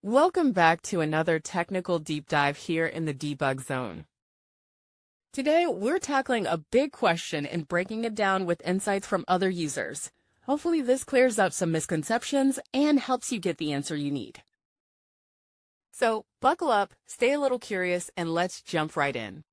Welcome back to another technical deep dive here in the debug zone. Today, we're tackling a big question and breaking it down with insights from other users. Hopefully this clears up some misconceptions and helps you get the answer you need. So buckle up, stay a little curious, and let's jump right in.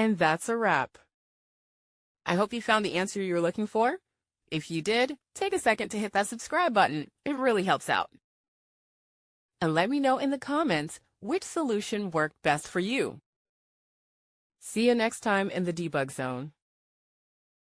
And that's a wrap. I hope you found the answer you were looking for. If you did, take a second to hit that subscribe button. It really helps out. And let me know in the comments which solution worked best for you. See you next time in the debug zone.